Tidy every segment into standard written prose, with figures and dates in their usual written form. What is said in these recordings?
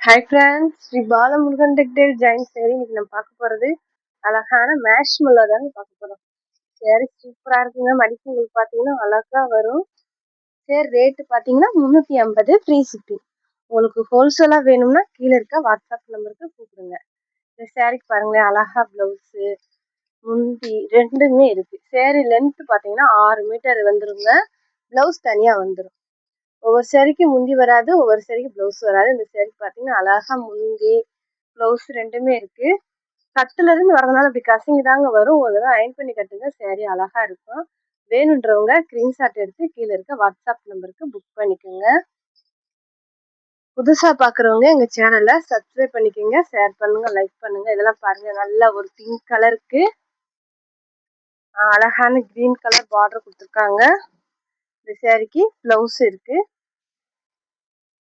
Hi friends, Sri Balamurugan textile ஜாயின் சேரி இன்னைக்கு நம்ம பார்க்க போகிறது அழகான மேஷ் முல்லா தாங்க பார்க்க போகிறோம். சேரி சூப்பராக இருக்குங்க. மடிப்பு உங்களுக்கு பார்த்தீங்கன்னா அழகாக வரும். சரி ரேட்டு பார்த்தீங்கன்னா 350 ஃப்ரீ ஷிப்பிங். உங்களுக்கு ஹோல்சேலாக வேணும்னா கீழே இருக்க வாட்ஸ்அப் நம்பருக்கு கூப்பிடுங்க. இந்த சேரீக்கு பாருங்களேன், அழகாக ப்ளவுஸு முந்தி ரெண்டுமே இருக்குது. சேரீ லென்த்து பார்த்தீங்கன்னா 6 மீட்டர் வந்துருங்க. ப்ளவுஸ் தனியாக வந்துடும். ஒவ்வொரு சேரீக்கு முந்தி வராது, ஒவ்வொரு சேரீக்கு ப்ளவுஸ் வராது. இந்த சேரீக்கு பார்த்தீங்கன்னா அழகாக முந்தி ப்ளவுஸ் ரெண்டுமே இருக்குது. கட்டுலேருந்து வரதுனால இப்படி கசிங்கி தாங்க வரும். ஒரு தடவை அயன் பண்ணி கட்டுங்க, சேரீ அழகாக இருக்கும். வேணுன்றவங்க ஸ்க்ரீன்ஷாட் எடுத்து கீழே இருக்க வாட்ஸ்அப் நம்பருக்கு புக் பண்ணிக்கோங்க. புதுசாக பார்க்குறவங்க எங்கள் சேனலை சப்ஸ்கிரைப் பண்ணிக்கோங்க, ஷேர் பண்ணுங்கள், லைக் பண்ணுங்கள். இதெல்லாம் பாருங்கள், நல்ல ஒரு பிங்க் கலருக்கு அழகான க்ரீன் கலர் பார்டர் கொடுத்துருக்காங்க. இந்த சேரீக்கு ப்ளவுஸ் இருக்குது,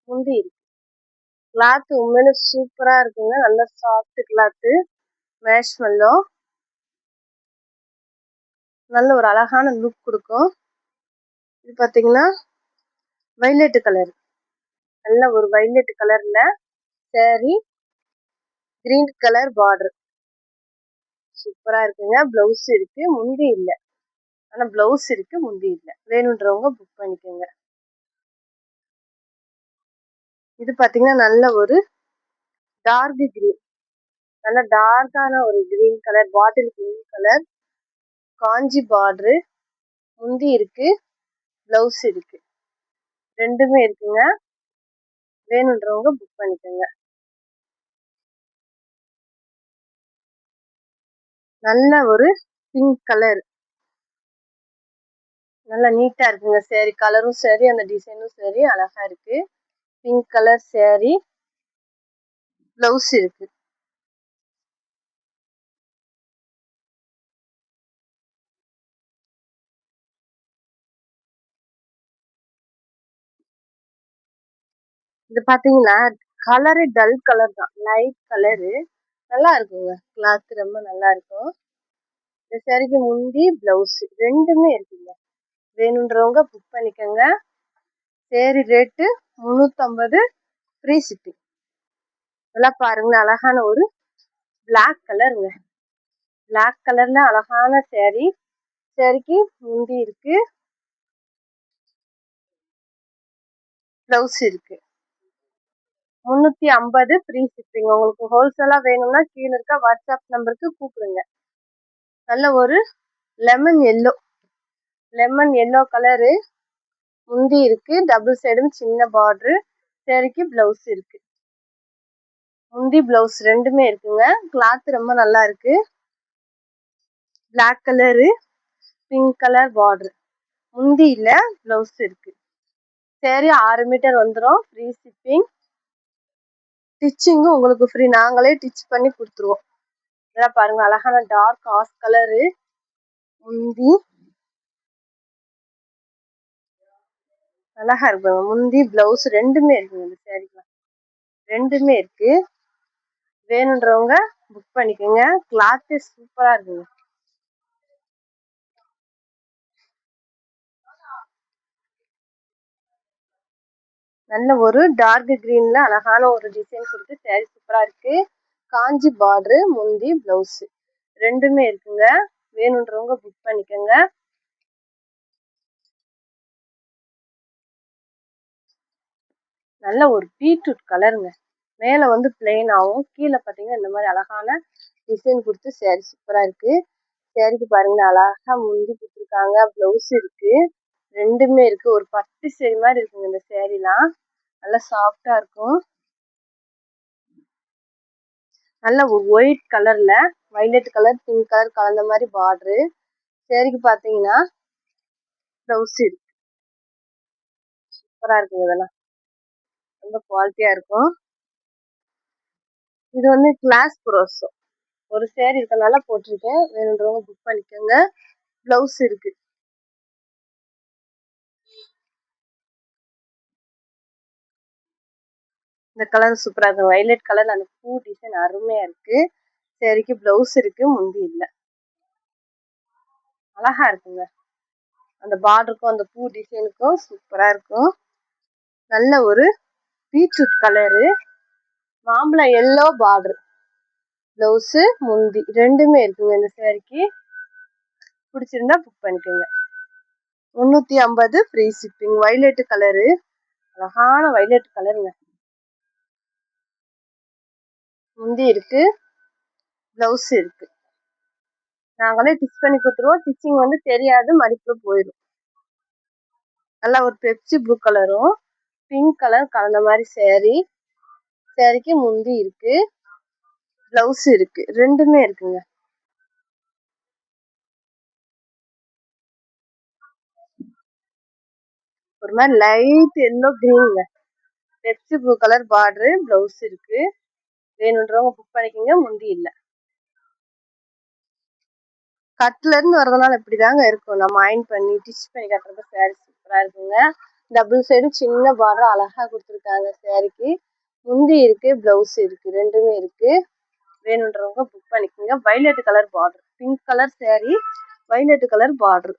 முந்தி இருக்கு. கிளாத் உண்மையில சூப்பரா இருக்குங்க. நல்ல சாஃப்ட் கிளாத்து, மேஷ் மல்லோ நல்ல ஒரு அழகான லுக் கொடுக்கும். இது பார்த்தீங்கன்னா வைலட் கலர், நல்ல ஒரு வைலட் கலர்ல சேரீ, கிரீன் கலர் பார்டர் சூப்பரா இருக்குங்க. பிளவுஸ் இருக்கு, முந்தி இல்லை. ஆனா பிளவுஸ் இருக்கு, முந்தி இல்லை. வேணுன்றவங்க புக் பண்ணிக்கோங்க. இது பார்த்தீங்கன்னா நல்ல ஒரு டார்க் கிரீன், நல்ல டார்க்கான ஒரு green colour, bottle green colour, Kanchi border, முந்தி இருக்கு, பிளவுஸ் இருக்கு, ரெண்டுமே இருக்குங்க. வேணுன்றவங்க புக் பண்ணிக்கோங்க. நல்ல ஒரு பிங்க் கலர், நல்லா நீட்டா இருக்குங்க. சேரீ கலரும் சரி, அந்த டிசைனும் சரி அழகா இருக்கு. பிங்க் கலர் சேரீ, பிளவுஸ் இருக்கு. இது பாத்தீங்கன்னா கலரு டல் கலர் தான், லைட் கலரு, நல்லா இருக்குங்க. கிளாத் ரொம்ப நல்லா இருக்கும். இந்த சேரீக்கு முந்தி பிளவுஸ் ரெண்டுமே இருக்குங்க. வேணுன்றவங்க புக் பண்ணிக்கோங்க. Sari rate 350 free shipping. இதெல்லாம் பாருங்க, அழகான ஒரு பிளாக் கலருங்க. பிளாக் கலர்ல அழகான சேரீ, சேரீக்கு முந்தி இருக்கு, பிளவுஸ் இருக்கு. 350 ஃப்ரீ ஷிப்பிங். உங்களுக்கு ஹோல்சேலா வேணும்னா கீழே இருக்க வாட்ஸ்அப் நம்பருக்கு கூப்பிடுங்க. நல்ல ஒரு லெமன் எல்லோ கலரு, முந்தி இருக்கு, டபுள் சைடும் சின்ன பார்டரு, சேரீக்கு பிளவுஸ் இருக்கு. முந்தி பிளவுஸ் ரெண்டுமே இருக்குங்க. கிளாத் ரொம்ப நல்லா இருக்கு. Black colour, pink colour border, முந்தி இல்லை, பிளவுஸ் இருக்கு. சேரீ 6 மீட்டர் வந்துடும், ஃப்ரீ ஷிப்பிங். ஸ்டிச்சிங்கும் உங்களுக்கு ஃப்ரீ, நாங்களே ஸ்டிச் பண்ணி கொடுத்துருவோம். இதெல்லாம் பாருங்க, அழகான டார்க் ஆஷ் கலரு, முந்தி அழகா இருக்குங்க. முந்தி பிளவுஸ் ரெண்டுமே இருக்குங்க. இந்த சேரீலாம் ரெண்டுமே இருக்கு. வேணுன்றவங்க புக் பண்ணிக்கோங்க. கிளாத்து சூப்பரா இருக்குங்க. நல்ல ஒரு டார்க் கிரீன்ல அழகான ஒரு டிசைன் கொடுத்து சேரீ சூப்பரா இருக்கு. காஞ்சி பார்டரு, முந்தி பிளவுஸ் ரெண்டுமே இருக்குங்க. வேணுன்றவங்க புக் பண்ணிக்கோங்க. நல்ல ஒரு பீட்ரூட் கலருங்க. மேலே வந்து பிளெயினாகவும், கீழே பார்த்தீங்கன்னா இந்த மாதிரி அழகான டிசைன் கொடுத்து சேரீ சூப்பராக இருக்கு. சேரீக்கு பாருங்க, அழகா முந்தி கொடுத்துருக்காங்க, பிளவுஸ் இருக்கு, ரெண்டுமே இருக்கு. ஒரு பட்டு சேரீ மாதிரி இருக்குங்க. இந்த சேரீலாம் நல்லா சாஃப்டா இருக்கும். நல்ல ஒரு ஒயிட் கலர்ல வைலட் கலர், பிங்க் கலர் கலந்த மாதிரி பார்டரு. சேரீக்கு பார்த்தீங்கன்னா பிளவுஸ் இருக்கு. சூப்பரா இருக்குங்க. இதெல்லாம் ரொம்ப குவாலிட்டியா இருக்கும். இது வந்து கிளாஸ் ப்ரோஸோ ஒரு சேரீ இருக்கனால போட்டிருக்கேன். வேணுன்றவங்க புக் பண்ணிக்கோங்க. பிளவுஸ் இருக்கு. இந்த கலர் சூப்பரா இருக்கு. வைலட் கலர், அந்த பூ டிசைன் அருமையா இருக்கு. சேரீக்கு பிளவுஸ் இருக்கு, முந்தி இல்லை. அழகா இருக்குங்க. அந்த பார்டருக்கும் அந்த பூ டிசைனுக்கும் சூப்பரா இருக்கும். நல்ல ஒரு பீட்ரூட் கலரு, மாம்பழம் எல்லோ பார்டர் பிளவுஸ் முந்தி ரெண்டுமே இருக்குங்க இந்த சாரிக்கு. பிடிச்சிருந்தா புக் பண்ணிக்கோங்க. 350 ஃப்ரீ ஷிப்பிங். வைலட் கலரு, அழகான வைலட் கலருங்க. முந்தி இருக்கு, பிளவுஸ் இருக்கு. நாங்களே ஸ்டிச் பண்ணி கொடுத்துருவோம். ஸ்டிச்சிங் வந்து தெரியாது, மடிப்புல போயிடும். நல்லா ஒரு பெப்சி ப்ளூ கலரும் பிங்க் கலர் கலந்த மாதிரி சேரீ. சேரீக்கு முந்தி இருக்கு, பிளவுஸ் இருக்கு, ரெண்டுமே இருக்குங்க. ஒரு மாதிரி லைட் எல்லோ கிரீனுங்க. Pepsi blue colour border, blouse இருக்கு. வேணுன்றவங்க புக் பண்ணிக்கோங்க. முந்தி இல்லை. கட்ல இருந்து வரதுனால இப்படிதாங்க இருக்கும். நம்ம அயன் பண்ணி டிச் பண்ணி கட்டுறது சாரீ சூப்பரா இருக்குங்க. டபுள் சைடு சின்ன பார்டர் அழகா கொடுத்துருக்காங்க சாரீக்கு. முந்தி இருக்கு, பிளவுஸ் இருக்கு, ரெண்டுமே இருக்கு. வேணுன்றவங்க புக் பண்ணிக்கோங்க. Violet colour border, pink colour sari, violet colour border.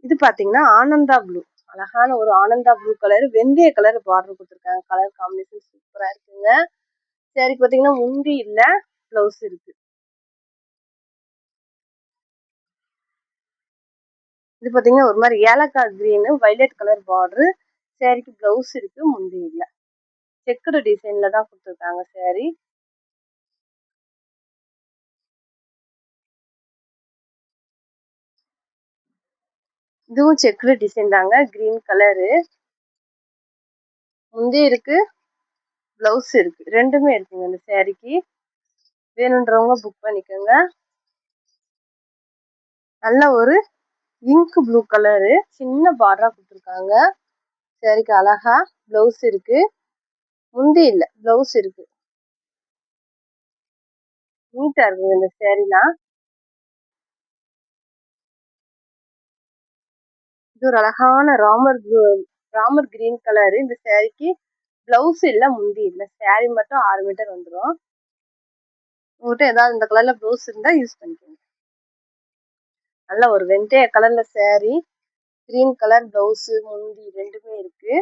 இது பாத்தீங்கன்னா ஆனந்தா ப்ளூ, அழகான ஒரு ஆனந்தா ப்ளூ கலர், வெந்தய கலர் பார்டர் கொடுத்துருக்காங்க. கலர் காம்பினேஷன் சூப்பரா இருக்குங்க. சாரீக்கு பாத்தீங்கன்னா முந்தி இல்ல, பிளவுஸ் இருக்கு. இது பாத்தீங்கன்னா ஒரு மாதிரி ஏலக்காய் கிரீனு, வைலட் கலர் பார்டரு. சாரீக்கு பிளவுஸ் இருக்கு, முந்தி இல்ல. செக்குடு டிசைன்ல தான் கொடுத்துருக்காங்க சாரீ. இதுவும் செக்குடு டிசைன் தாங்க, கிரீன் கலரு. முந்தி இருக்கு, பிளவுஸ் இருக்கு, ரெண்டுமே இருக்குங்க இந்த சாரீக்கு. வேணுன்றவங்க புக் பண்ணிக்கோங்க. நல்ல ஒரு இங்க் ப்ளூ கலரு, சின்ன பார்டரா கொடுத்துருக்காங்க. சாரீக்கு அழகா பிளவுஸ் இருக்கு, முந்தி இல்ல, பிளவுஸ் இருக்கு. நீட்டா இருக்குங்க இந்த சாரீலாம். இது ஒரு அழகான ராமர் கிரீன் கலரு. இந்த சாரீக்கு பிளவுஸ் இல்ல, முந்தி இல்ல. சாரீ மட்டும் 6 மீட்டர் வந்துடும். உங்கள்கிட்ட ஏதாவது இந்த கலர்ல பிளவுஸ் இருந்தா யூஸ் பண்ணிக்கோங்க. நல்ல ஒரு வெந்தய கலர்ல சாரீ, கிரீன் கலர் பிளவுஸ், முந்தி ரெண்டுமே இருக்கு.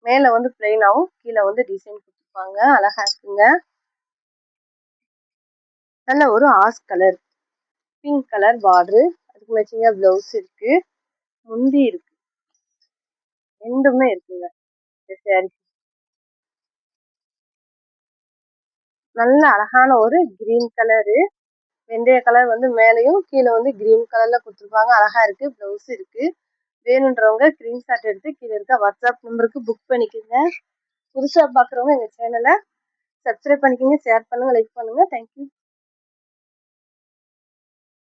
மேல வந்து பிளைனாவும் கீழே வந்து டிசைன் கொடுத்துருப்பாங்க. அழகா இருக்குங்க. நல்ல ஒரு ash colour, pink colour border, அதுக்கு மேட்சிங்கா பிளவுஸ் இருக்கு, முந்தி இருக்கு, ரெண்டுமே இருக்குங்க இந்த சாரீ. நல்ல அழகான ஒரு கிரீன் கலரு, வெந்தய கலர் வந்து மேலையும் கீழே வந்து கிரீன் கலர்ல கொடுத்துருப்பாங்க. அழகா இருக்கு, பிளவுஸ் இருக்கு. வேணுன்றவங்க ஸ்கிரீன்ஷாட் எடுத்து கீழே இருக்க வாட்ஸ்அப் நம்பருக்கு புக் பண்ணிக்கோங்க. புதுசா பாக்குறவங்க எங்க சேனலை சப்ஸ்கிரைப் பண்ணிக்கோங்க, ஷேர் பண்ணுங்க, லைக் பண்ணுங்க. தேங்க்யூ.